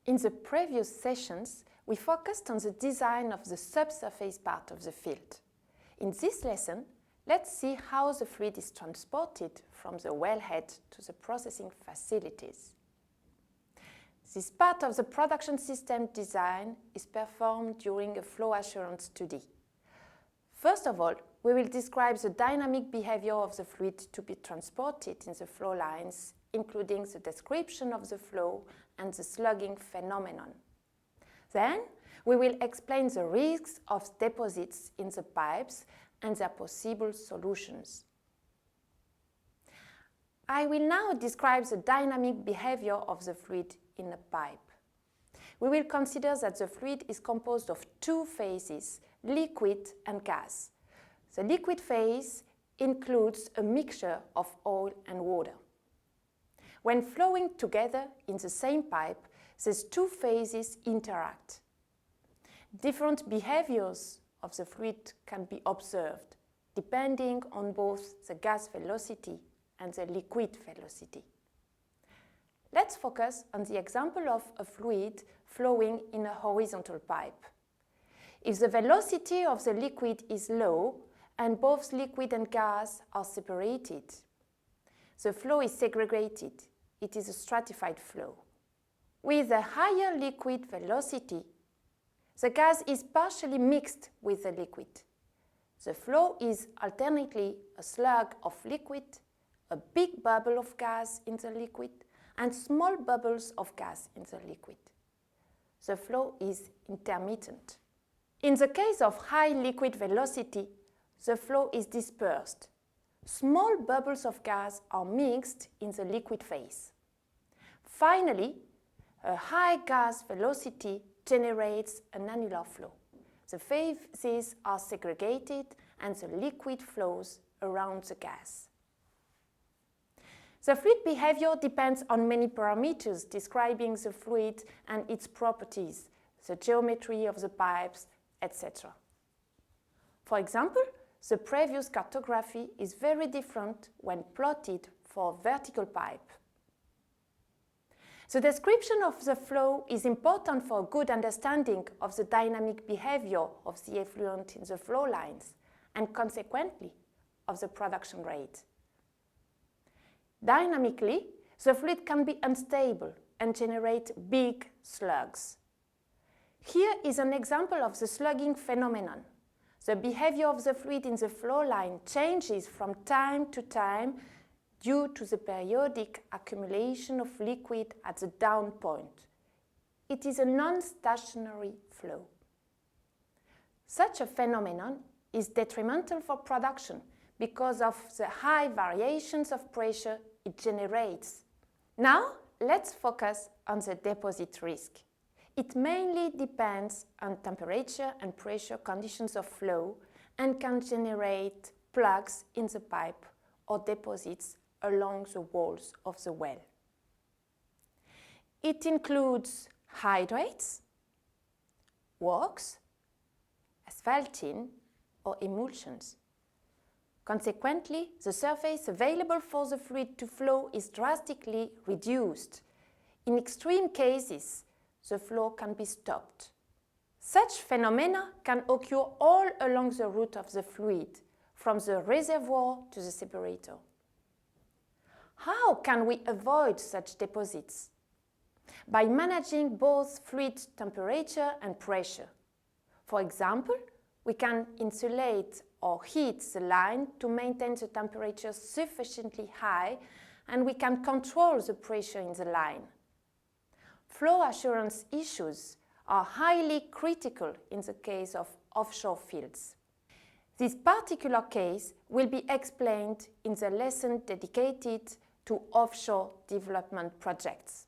In the previous sessions, we focused on the design of the subsurface part of the field. In this lesson, let's see how the fluid is transported from the wellhead to the processing facilities. This part of the production system design is performed during a flow assurance study. First of all, we will describe the dynamic behavior of the fluid to be transported in the flow lines, including the description of the flow and the slugging phenomenon. Then, we will explain the risks of deposits in the pipes and their possible solutions. I will now describe the dynamic behavior of the fluid in a pipe. We will consider that the fluid is composed of two phases, liquid and gas. The liquid phase includes a mixture of oil and water. When flowing together in the same pipe, these two phases interact. Different behaviors of the fluid can be observed, depending on both the gas velocity and the liquid velocity. Let's focus on the example of a fluid flowing in a horizontal pipe. If the velocity of the liquid is low and both liquid and gas are separated, the flow is segregated. It is a stratified flow. With a higher liquid velocity, the gas is partially mixed with the liquid. The flow is alternately a slug of liquid, a big bubble of gas in the liquid, and small bubbles of gas in the liquid. The flow is intermittent. In the case of high liquid velocity, the flow is dispersed. Small bubbles of gas are mixed in the liquid phase. Finally, a high gas velocity generates an annular flow. The phases are segregated and the liquid flows around the gas. The fluid behavior depends on many parameters describing the fluid and its properties, the geometry of the pipes, etc. For example, the previous cartography is very different when plotted for a vertical pipe. The description of the flow is important for a good understanding of the dynamic behavior of the effluent in the flow lines and consequently of the production rate. Dynamically, the fluid can be unstable and generate big slugs. Here is an example of the slugging phenomenon. The behavior of the fluid in the flow line changes from time to time due to the periodic accumulation of liquid at the down point. It is a non-stationary flow. Such a phenomenon is detrimental for production because of the high variations of pressure it generates. Now, let's focus on the deposit risk. It mainly depends on temperature and pressure conditions of flow and can generate plugs in the pipe or deposits along the walls of the well. It includes hydrates, wax, asphaltene, or emulsions. Consequently, the surface available for the fluid to flow is drastically reduced. In extreme cases, the flow can be stopped. Such phenomena can occur all along the route of the fluid, from the reservoir to the separator. How can we avoid such deposits? By managing both fluid temperature and pressure. For example, we can insulate or heat the line to maintain the temperature sufficiently high, and we can control the pressure in the line. Flow assurance issues are highly critical in the case of offshore fields. This particular case will be explained in the lesson dedicated to offshore development projects.